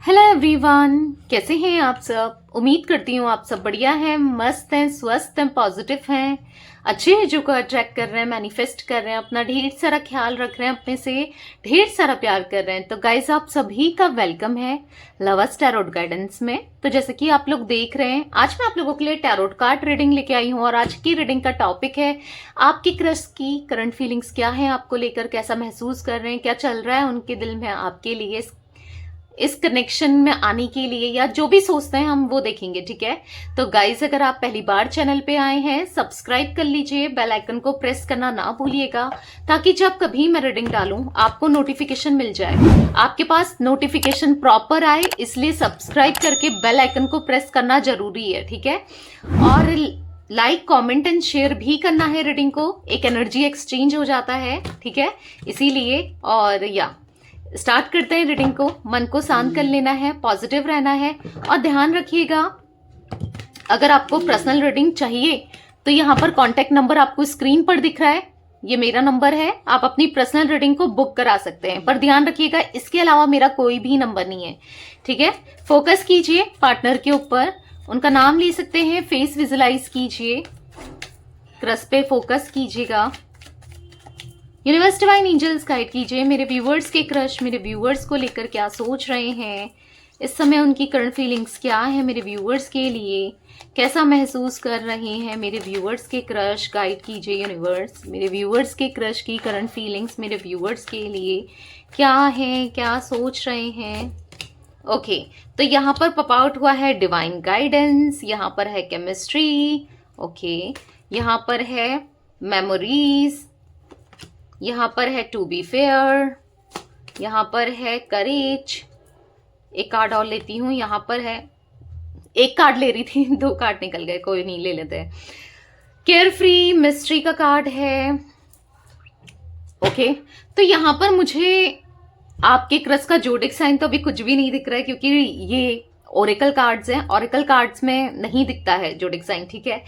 Hello everyone, कैसे हैं आप सब। उम्मीद करती हूँ आप सब बढ़िया हैं, मस्त हैं, स्वस्थ हैं, पॉजिटिव हैं, अच्छे चीजों को अट्रैक्ट कर रहे हैं, मैनिफेस्ट कर रहे हैं, अपना ढेर सारा ख्याल रख रहे हैं, अपने से ढेर सारा प्यार कर रहे हैं। तो गाइस, आप सभी का वेलकम है लवर्स टैरोट गाइडेंस में। तो जैसे कि आप लोग देख रहे हैं, आज मैं आप लोगों के लिए टैरोट कार्ड रीडिंग लेके आई हूँ और आज की रीडिंग का टॉपिक है आपकी क्रश की करंट फीलिंग्स क्या है, आपको लेकर कैसा महसूस कर रहे हैं, क्या चल रहा है उनके दिल में आपके लिए, इस कनेक्शन में आने के लिए, या जो भी सोचते हैं हम वो देखेंगे। ठीक है, तो गाइस, अगर आप पहली बार चैनल पे आए हैं, सब्सक्राइब कर लीजिए, बेल आइकन को प्रेस करना ना भूलिएगा, ताकि जब कभी मैं रीडिंग डालूं आपको नोटिफिकेशन मिल जाए, आपके पास नोटिफिकेशन प्रॉपर आए। इसलिए सब्सक्राइब करके बेल आइकन को प्रेस करना जरूरी है। ठीक है, और लाइक, कमेंट एंड शेयर भी करना है। रीडिंग को एक एनर्जी एक्सचेंज हो जाता है, ठीक है, इसीलिए। और या स्टार्ट करते हैं रीडिंग को। मन को शांत कर लेना है, पॉजिटिव रहना है, और ध्यान रखिएगा, अगर आपको पर्सनल रीडिंग चाहिए तो यहाँ पर कॉन्टेक्ट नंबर आपको स्क्रीन पर दिख रहा है, ये मेरा नंबर है। आप अपनी पर्सनल रीडिंग को बुक करा सकते हैं, पर ध्यान रखिएगा इसके अलावा मेरा कोई भी नंबर नहीं है। ठीक है, फोकस कीजिए पार्टनर के ऊपर, उनका नाम ले सकते हैं, फेस विजुलाइज कीजिए, क्रश पे फोकस कीजिएगा। यूनिवर्स डिवाइन एंजल्स गाइड कीजिए मेरे व्यूवर्स के क्रश मेरे व्यूवर्स को लेकर क्या सोच रहे हैं इस समय, उनकी करंट फीलिंग्स क्या है मेरे व्यूवर्स के लिए, कैसा महसूस कर रहे हैं मेरे व्यूवर्स के क्रश। गाइड कीजिए यूनिवर्स, मेरे व्यूवर्स के क्रश की करंट फीलिंग्स मेरे व्यूवर्स के लिए क्या है, क्या सोच रहे हैं। ओके, तो यहाँ पर पॉप आउट हुआ है डिवाइन गाइडेंस, यहाँ पर है केमिस्ट्री, ओके, यहाँ पर है मेमोरीज, यहाँ पर है टू बी फेयर, यहाँ पर है करेज। एक कार्ड और लेती हूँ, यहाँ पर है, एक कार्ड ले रही थी, दो कार्ड निकल गए, कोई नहीं, ले लेते हैं। केयर फ्री मिस्ट्री का कार्ड है, ओके। तो यहाँ पर मुझे आपके क्रश का जोडिक साइन तो अभी कुछ भी नहीं दिख रहा है, क्योंकि ये ओरेकल कार्ड्स हैं, ओरेकल कार्ड्स में नहीं दिखता है जोडिक साइन। ठीक है,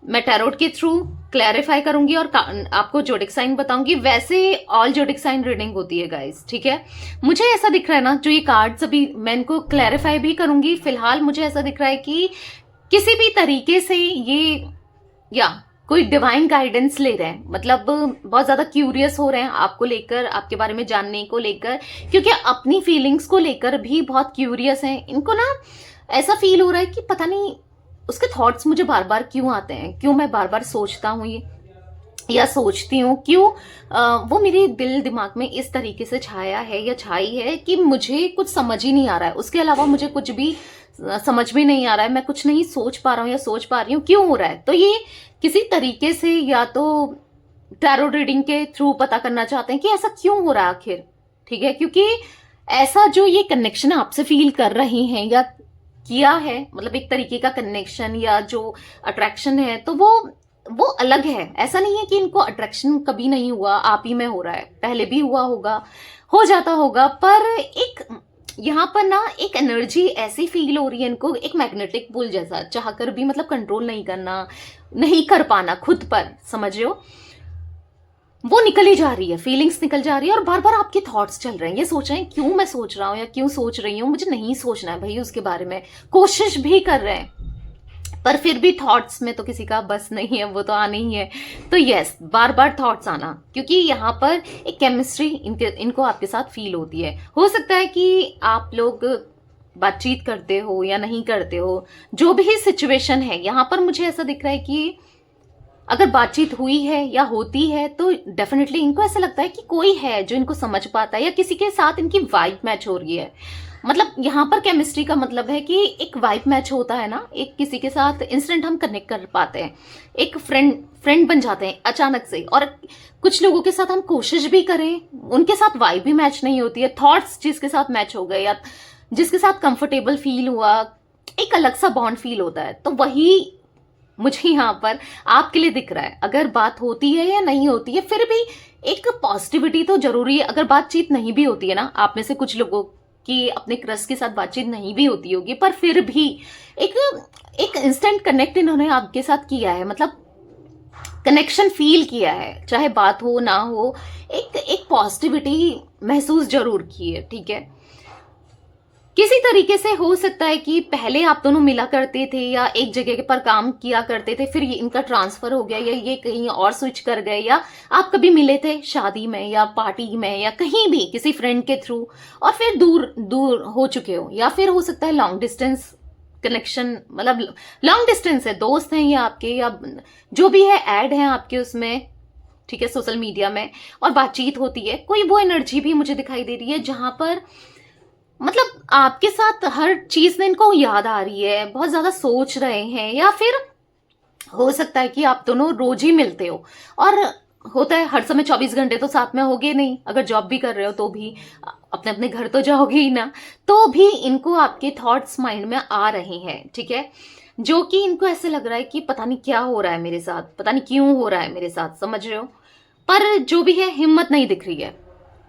मैं टैरोट के थ्रू क्लैरिफाई करूंगी और आपको जोडिक साइन बताऊंगी। वैसे ऑल जोडिक साइन रीडिंग होती है गाइस, ठीक है। मुझे ऐसा दिख रहा है ना, जो ये कार्ड्स अभी मैं इनको क्लैरिफाई भी करूंगी, फिलहाल मुझे ऐसा दिख रहा है कि किसी भी तरीके से ये या कोई डिवाइन गाइडेंस ले रहे हैं, मतलब बहुत ज्यादा क्यूरियस हो रहे हैं आपको लेकर, आपके बारे में जानने को लेकर, क्योंकि अपनी फीलिंग्स को लेकर भी बहुत क्यूरियस हैं। इनको ना ऐसा फील हो रहा है कि पता नहीं उसके थॉट्स मुझे बार बार क्यों आते हैं, क्यों मैं बार बार सोचता हूँ ये या सोचती हूँ, क्यों वो मेरे दिल दिमाग में इस तरीके से छाया है या छाई है कि मुझे कुछ समझ ही नहीं आ रहा है। उसके अलावा मुझे कुछ भी समझ में नहीं आ रहा है, मैं कुछ नहीं सोच पा रहा हूँ या सोच पा रही हूँ, क्यों हो रहा है। तो ये किसी तरीके से या तो टैरो रीडिंग के थ्रू पता करना चाहते हैं कि ऐसा क्यों हो रहा है आखिर। ठीक है, क्योंकि ऐसा जो ये कनेक्शन आपसे फील कर रहे हैं या किया है, मतलब एक तरीके का कनेक्शन या जो अट्रैक्शन है, तो वो अलग है। ऐसा नहीं है कि इनको अट्रैक्शन कभी नहीं हुआ, आप ही में हो रहा है, पहले भी हुआ होगा, हो जाता होगा, पर एक यहाँ पर ना एक एनर्जी ऐसी फील हो रही है इनको, एक मैग्नेटिक पुल जैसा, चाहकर भी मतलब कंट्रोल नहीं करना, नहीं कर पाना खुद पर, समझ रहे हो, वो निकल ही जा रही है, फीलिंग्स निकल जा रही है, और बार बार आपके थॉट्स चल रहे हैं। ये सोच रहे हैं क्यों मैं सोच रहा हूँ या क्यों सोच रही हूँ, मुझे नहीं सोचना है भाई उसके बारे में, कोशिश भी कर रहे हैं, पर फिर भी थॉट्स में तो किसी का बस नहीं है, वो तो आने ही है। तो यस, बार बार थॉट्स आना, क्योंकि यहाँ पर एक केमिस्ट्री इनको आपके साथ फील होती है। हो सकता है कि आप लोग बातचीत करते हो या नहीं करते हो, जो भी सिचुएशन है, यहाँ पर मुझे ऐसा दिख रहा है कि अगर बातचीत हुई है या होती है तो डेफिनेटली इनको ऐसा लगता है कि कोई है जो इनको समझ पाता है, या किसी के साथ इनकी वाइब मैच हो रही है। मतलब यहाँ पर केमिस्ट्री का मतलब है कि एक वाइब मैच होता है ना, एक किसी के साथ इंस्टेंट हम कनेक्ट कर पाते हैं, एक फ्रेंड बन जाते हैं अचानक से। और कुछ लोगों के साथ हम कोशिश भी करें, उनके साथ वाइब भी मैच नहीं होती है, थॉट्स जिसके साथ मैच हो गए या जिसके साथ कंफर्टेबल फील हुआ, एक अलग सा बॉन्ड फील होता है। तो वही मुझे यहाँ पर आपके लिए दिख रहा है। अगर बात होती है या नहीं होती है, फिर भी एक पॉजिटिविटी तो जरूरी है। अगर बातचीत नहीं भी होती है ना, आप में से कुछ लोगों की अपने क्रश के साथ बातचीत नहीं भी होती होगी, पर फिर भी एक इंस्टेंट कनेक्ट इन्होंने आपके साथ किया है, मतलब कनेक्शन फील किया है, चाहे बात हो ना हो, एक पॉजिटिविटी महसूस जरूर की है। ठीक है, किसी तरीके से हो सकता है कि पहले आप दोनों मिला करते थे या एक जगह पर काम किया करते थे, फिर इनका ट्रांसफर हो गया या ये कहीं और स्विच कर गए, या आप कभी मिले थे शादी में या पार्टी में या कहीं भी किसी फ्रेंड के थ्रू और फिर दूर दूर हो चुके हो, या फिर हो सकता है लॉन्ग डिस्टेंस कनेक्शन, मतलब लॉन्ग डिस्टेंस है, दोस्त हैं ये आपके या जो भी है ऐड है आपके उसमें, ठीक है, सोशल मीडिया में, और बातचीत होती है। कोई वो एनर्जी भी मुझे दिखाई दे रही है जहां पर मतलब आपके साथ हर चीज ने इनको याद आ रही है, बहुत ज्यादा सोच रहे हैं, या फिर हो सकता है कि आप दोनों रोज ही मिलते हो, और होता है हर समय 24 घंटे तो साथ में होगे नहीं, अगर जॉब भी कर रहे हो तो भी अपने अपने घर तो जाओगे ही ना, तो भी इनको आपके थॉट्स माइंड में आ रहे हैं, ठीक है, जो कि इनको ऐसे लग रहा है कि पता नहीं क्या हो रहा है मेरे साथ, पता नहीं क्यों हो रहा है मेरे साथ, समझ रहे हो। पर जो भी है हिम्मत नहीं दिख रही है।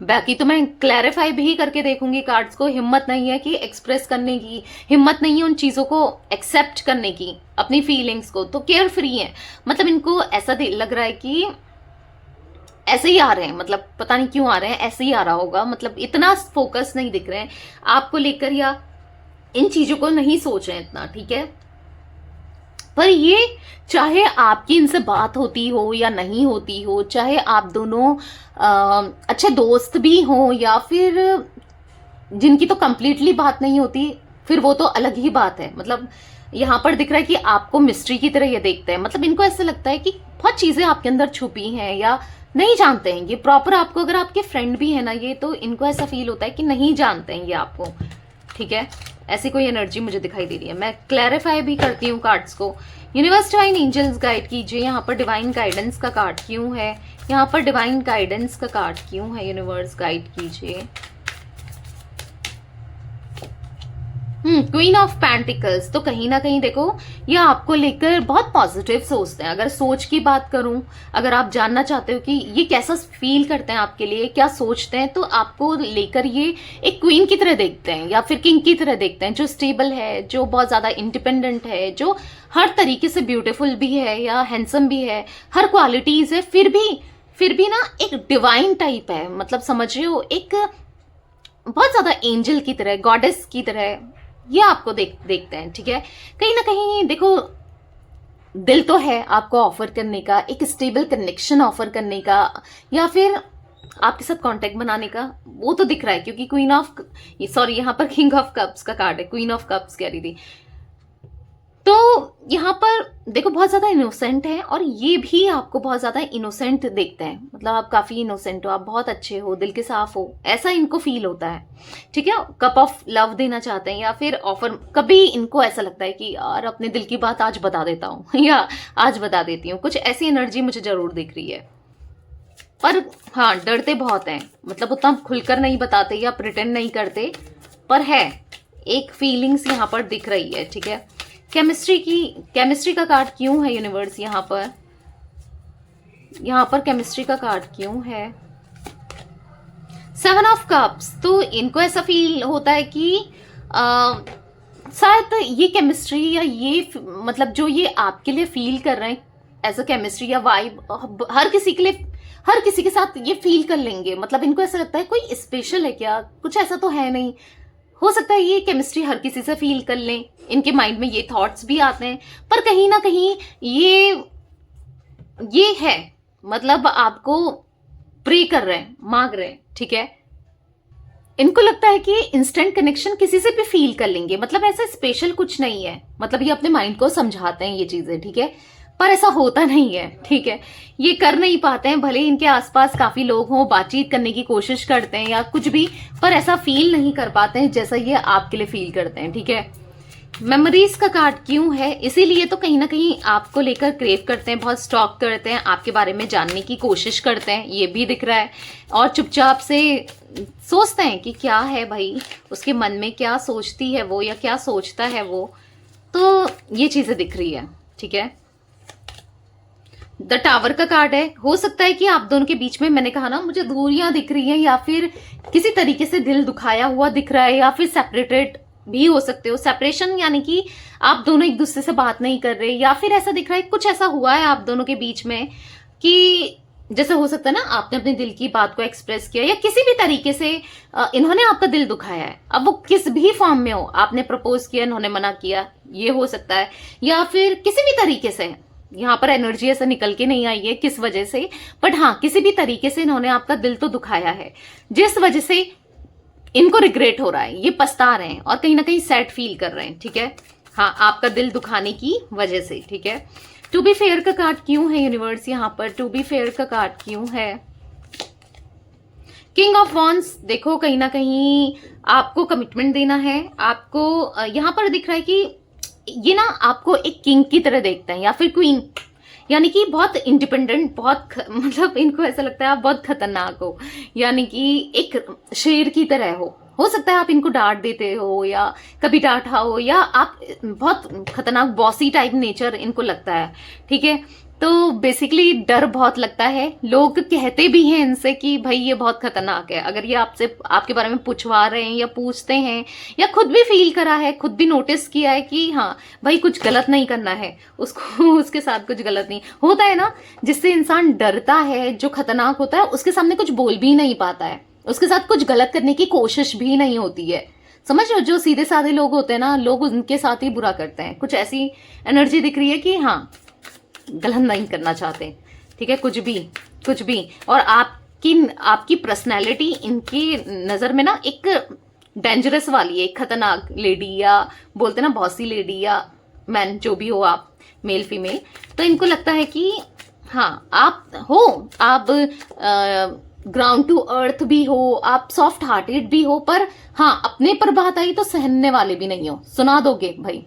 बाकी तो मैं क्लैरिफाई भी करके देखूंगी कार्ड्स को, हिम्मत नहीं है कि एक्सप्रेस करने की, हिम्मत नहीं है उन चीजों को एक्सेप्ट करने की, अपनी फीलिंग्स को, तो केयर फ्री है। मतलब इनको ऐसा लग रहा है कि ऐसे ही आ रहे हैं, मतलब पता नहीं क्यों आ रहे हैं, ऐसे ही आ रहा होगा, मतलब इतना फोकस नहीं दिख रहे हैं आपको लेकर या इन चीजों को नहीं सोच रहे हैं इतना, ठीक है। पर ये चाहे आपकी इनसे बात होती हो या नहीं होती हो, चाहे आप दोनों अच्छे दोस्त भी हो या फिर जिनकी तो कंप्लीटली बात नहीं होती, फिर वो तो अलग ही बात है। मतलब यहाँ पर दिख रहा है कि आपको मिस्ट्री की तरह ये देखते हैं, मतलब इनको ऐसा लगता है कि बहुत चीजें आपके अंदर छुपी हैं या नहीं जानते हैं ये प्रॉपर आपको। अगर आपके फ्रेंड भी है ना ये, तो इनको ऐसा फील होता है कि नहीं जानते हैं ये आपको, ठीक है। ऐसी कोई एनर्जी मुझे दिखाई दे रही है। मैं क्लैरिफाई भी करती हूँ कार्ड्स को। यूनिवर्स डिवाइन एंजल्स गाइड कीजिए, यहाँ पर डिवाइन गाइडेंस का कार्ड क्यों है, यहाँ पर डिवाइन गाइडेंस का कार्ड क्यों है, यूनिवर्स गाइड कीजिए। क्वीन ऑफ पेंटिकल्स, तो कहीं ना कहीं देखो ये आपको लेकर बहुत पॉजिटिव सोचते हैं। अगर सोच की बात करूं, अगर आप जानना चाहते हो कि ये कैसा फील करते हैं आपके लिए, क्या सोचते हैं, तो आपको लेकर ये एक क्वीन की तरह देखते हैं या फिर किंग की तरह देखते हैं, जो स्टेबल है, जो बहुत ज्यादा इंडिपेंडेंट है, जो हर तरीके से ब्यूटीफुल भी है या हैंडसम भी है, हर क्वालिटीज है, फिर भी ना एक डिवाइन टाइप है। मतलब समझ रहे हो, एक बहुत ज्यादा एंजल की तरह, गॉडेस की तरह ये आपको देखते हैं, ठीक है। कहीं ना कहीं देखो दिल तो है आपको ऑफर करने का, एक स्टेबल कनेक्शन ऑफर करने का, या फिर आपके साथ कांटेक्ट बनाने का, वो तो दिख रहा है, क्योंकि क्वीन ऑफ सॉरी यहाँ पर किंग ऑफ कप्स का कार्ड है, क्वीन ऑफ कप्स कह रही थी। तो यहाँ पर देखो बहुत ज्यादा इनोसेंट है, और ये भी आपको बहुत ज्यादा इनोसेंट देखते हैं। मतलब आप काफी इनोसेंट हो, आप बहुत अच्छे हो, दिल के साफ हो, ऐसा इनको फील होता है, ठीक है। कप ऑफ लव देना चाहते हैं, या फिर ऑफर, कभी इनको ऐसा लगता है कि यार अपने दिल की बात आज बता देता हूँ या आज बता देती हूँ, कुछ ऐसी एनर्जी मुझे जरूर दिख रही है। पर हाँ, डरते बहुत हैं, मतलब उतना खुलकर नहीं बताते या प्रिटेंड नहीं करते, पर है एक फीलिंग्स यहाँ पर दिख रही है, ठीक है। केमिस्ट्री का कार्ड क्यों है यूनिवर्स, यहाँ पर केमिस्ट्री का कार्ड क्यों है। 7 ऑफ कप्स, तो इनको ऐसा फील होता है कि शायद ये केमिस्ट्री या ये मतलब जो ये आपके लिए फील कर रहे हैं एज अ केमिस्ट्री या वाइब, हर किसी के साथ ये फील कर लेंगे। मतलब इनको ऐसा लगता है कोई स्पेशल है क्या, कुछ ऐसा तो है नहीं। हो सकता है ये केमिस्ट्री हर किसी से फील कर लें, इनके माइंड में ये थॉट्स भी आते हैं, पर कहीं ना कहीं ये है, मतलब आपको प्रे कर रहे हैं, मांग रहे हैं, ठीक है। इनको लगता है कि इंस्टेंट कनेक्शन किसी से भी फील कर लेंगे, मतलब ऐसा स्पेशल कुछ नहीं है। मतलब ये अपने माइंड को समझाते हैं ये चीजें, ठीक है, पर ऐसा होता नहीं है, ठीक है। ये कर नहीं पाते हैं, भले इनके आसपास काफी लोग हों, बातचीत करने की कोशिश करते हैं या कुछ भी, पर ऐसा फील नहीं कर पाते हैं जैसा ये आपके लिए फील करते हैं, ठीक है। मेमोरीज का कार्ड क्यों है, इसीलिए तो कहीं ना कहीं आपको लेकर क्रेव करते हैं, बहुत स्टॉक करते हैं, आपके बारे में जानने की कोशिश करते हैं, ये भी दिख रहा है। और चुपचाप से सोचते हैं कि क्या है भाई उसके मन में, क्या सोचती है वो या क्या सोचता है वो, तो ये चीजें दिख रही है, ठीक है। द टावर का कार्ड है। हो सकता है कि आप दोनों के बीच में, मैंने कहा ना, मुझे दूरियां दिख रही हैं, या फिर किसी तरीके से दिल दुखाया हुआ दिख रहा है, या फिर सेपरेटेड भी हो सकते हो। सेपरेशन यानी कि आप दोनों एक दूसरे से बात नहीं कर रहे, या फिर ऐसा दिख रहा है कुछ ऐसा हुआ है आप दोनों के बीच में कि जैसे हो सकता है ना, आपने अपने दिल की बात को एक्सप्रेस किया या किसी भी तरीके से इन्होंने आपका दिल दुखाया है, अब वो किस भी फॉर्म में हो, आपने प्रपोज किया, इन्होंने मना किया, ये हो सकता है, या फिर किसी भी तरीके से, यहाँ पर एनर्जी ऐसा निकल के नहीं आई है किस वजह से, बट हाँ किसी भी तरीके से इन्होंने आपका दिल तो दुखाया है, जिस वजह से इनको रिग्रेट हो रहा है, ये पछता रहे हैं और कहीं ना कहीं सैड फील कर रहे हैं, ठीक है। हाँ, आपका दिल दुखाने की वजह से, ठीक है। टू बी फेयर का कार्ड क्यों है यूनिवर्स यहाँ पर, टू बी फेयर का कार्ड क्यों है? किंग ऑफ वॉन्ड्स, देखो कहीं ना कहीं आपको कमिटमेंट देना है, आपको यहाँ पर दिख रहा है कि ये ना आपको एक किंग की तरह देखते हैं या फिर क्वीन, यानी कि बहुत इंडिपेंडेंट, मतलब इनको ऐसा लगता है आप बहुत खतरनाक हो, यानी कि एक शेर की तरह हो सकता है आप इनको डांट देते हो या कभी डांटा हो, या आप बहुत खतरनाक बॉसी टाइप नेचर इनको लगता है, ठीक है। तो बेसिकली डर बहुत लगता है, लोग कहते भी हैं इनसे कि भाई ये बहुत खतरनाक है, अगर ये आपसे आपके बारे में पूछवा रहे हैं या पूछते हैं या खुद भी फील करा है, खुद भी नोटिस किया है कि हाँ भाई कुछ गलत नहीं करना है उसको, उसके साथ कुछ गलत नहीं होता है ना, जिससे इंसान डरता है, जो खतरनाक होता है उसके सामने कुछ बोल भी नहीं पाता है, उसके साथ कुछ गलत करने की कोशिश भी नहीं होती है, समझ लो। जो सीधे साधे लोग होते हैं ना, लोग उनके साथ ही बुरा करते हैं, कुछ ऐसी एनर्जी दिख रही है कि हाँ गलत नहीं करना चाहते, ठीक है, कुछ भी। और आपकी पर्सनैलिटी इनकी नजर में ना एक डेंजरस वाली है, एक खतरनाक लेडी, या बोलते ना बॉसी लेडी या मैन, जो भी हो आप, मेल फीमेल, तो इनको लगता है कि हाँ आप ग्राउंड टू अर्थ भी हो, आप सॉफ्ट हार्टेड भी हो, पर हाँ अपने पर बात आई तो सहने वाले भी नहीं हो, सुना दोगे भाई,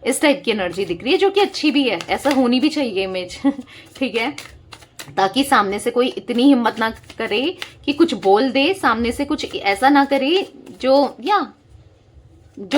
इस टाइप की एनर्जी दिख रही है, जो कि अच्छी भी है, ऐसा होनी भी चाहिए इमेज ठीक है, ताकि सामने से कोई इतनी हिम्मत ना करे कि कुछ बोल दे, सामने से कुछ ऐसा ना करे जो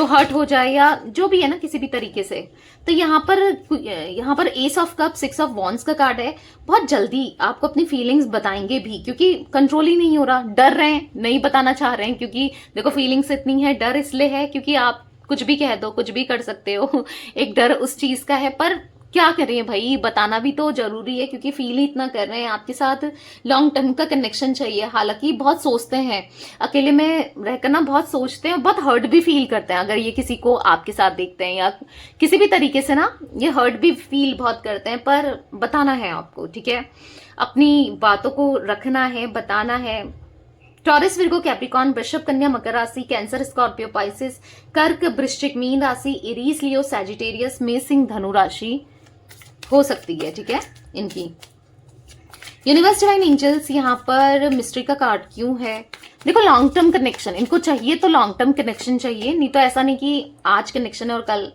हर्ट हो जाए या जो भी है ना किसी भी तरीके से। तो यहाँ पर S of cup, six of wands का कार्ड है, बहुत जल्दी आपको अपनी फीलिंग्स बताएंगे भी, क्योंकि कंट्रोल ही नहीं हो रहा, डर रहे हैं, नहीं बताना चाह रहे हैं, क्योंकि देखो फीलिंग्स इतनी है, डर इसलिए है क्योंकि आप कुछ भी कह दो, कुछ भी कर सकते हो, एक डर उस चीज का है, पर क्या करें भाई, बताना भी तो जरूरी है, क्योंकि फील ही इतना कर रहे हैं, आपके साथ लॉन्ग टर्म का कनेक्शन चाहिए। हालांकि बहुत सोचते हैं, अकेले में रहकर ना बहुत सोचते हैं, बहुत हर्ट भी फील करते हैं, अगर ये किसी को आपके साथ देखते हैं या किसी भी तरीके से ना, ये हर्ट भी फील बहुत करते हैं, पर बताना है आपको, ठीक है, अपनी बातों को रखना है, बताना है। टॉरस, विर्गो, कैप्रिकॉर्न, वृषभ, कन्या, मकर राशि, कैंसर, स्कॉर्पियो, पाइसेस, कर्क, वृश्चिक, मीन राशि, एरीज, लियो, सैजिटेरियस, मेष, सिंह, धनु राशि हो सकती है, ठीक है इनकी। यूनिवर्स, डिवाइन एंजल्स, यहाँ पर मिस्ट्री का कार्ड क्यों है? देखो लॉन्ग टर्म कनेक्शन इनको चाहिए, तो लॉन्ग टर्म कनेक्शन चाहिए, नहीं तो ऐसा नहीं कि आज कनेक्शन है और कल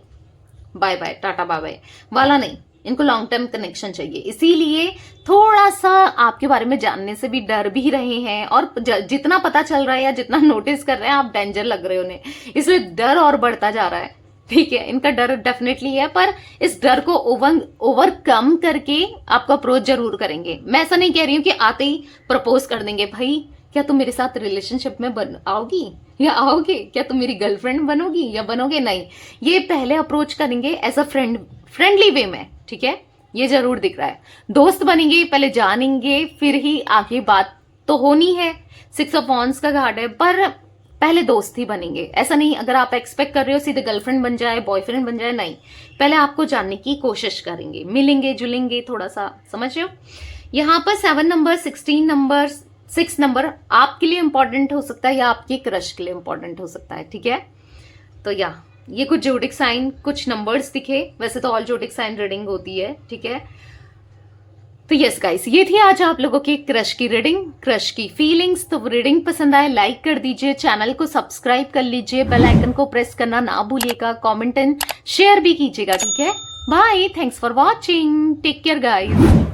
bye bye tata bye bye वाला नहीं, इनको लॉन्ग टर्म कनेक्शन चाहिए, इसीलिए थोड़ा सा आपके बारे में जानने से भी डर भी रहे हैं, और जितना पता चल रहा है या जितना नोटिस कर रहे हैं आप डेंजर लग रहे हो उन्हें, इसलिए डर और बढ़ता जा रहा है, ठीक है। इनका डर डेफिनेटली है, पर इस डर को ओवरकम करके आपको अप्रोच जरूर करेंगे। मैं ऐसा नहीं कह रही हूँ कि आते ही प्रपोज कर देंगे, भाई क्या तुम मेरे साथ रिलेशनशिप में आओगी या आओगे, क्या तुम मेरी गर्लफ्रेंड बनोगी या बनोगे, नहीं, ये पहले अप्रोच करेंगे एज अ फ्रेंडली वे में, ठीक है, ये जरूर दिख रहा है। दोस्त बनेंगे, पहले जानेंगे, फिर ही आगे बात तो होनी है। सिक्स ऑफ वॉन्ड्स का कार्ड है, पर पहले दोस्त ही बनेंगे, ऐसा नहीं अगर आप एक्सपेक्ट कर रहे हो सीधे गर्लफ्रेंड बन जाए, बॉयफ्रेंड बन जाए, नहीं, पहले आपको जानने की कोशिश करेंगे, मिलेंगे जुलेंगे, थोड़ा सा समझ रहे हो। यहाँ पर 7 नंबर, 16 नंबर, 6 नंबर आपके लिए इंपॉर्टेंट हो सकता है या आपके क्रश के लिए इंपॉर्टेंट हो सकता है, ठीक है। तो ये कुछ जोडिक साइन, कुछ नंबर्स दिखे, वैसे तो ऑल जोडिक साइन रीडिंग होती है, ठीक है। तो यस गाइस, ये थी आज आप लोगों की क्रश की रीडिंग, क्रश की फीलिंग्स। तो रीडिंग पसंद आए लाइक कर दीजिए, चैनल को सब्सक्राइब कर लीजिए, बेल आइकन को प्रेस करना ना भूलिएगा, कमेंट एंड शेयर भी कीजिएगा, ठीक है। Bye, thanks for watching, take care guys.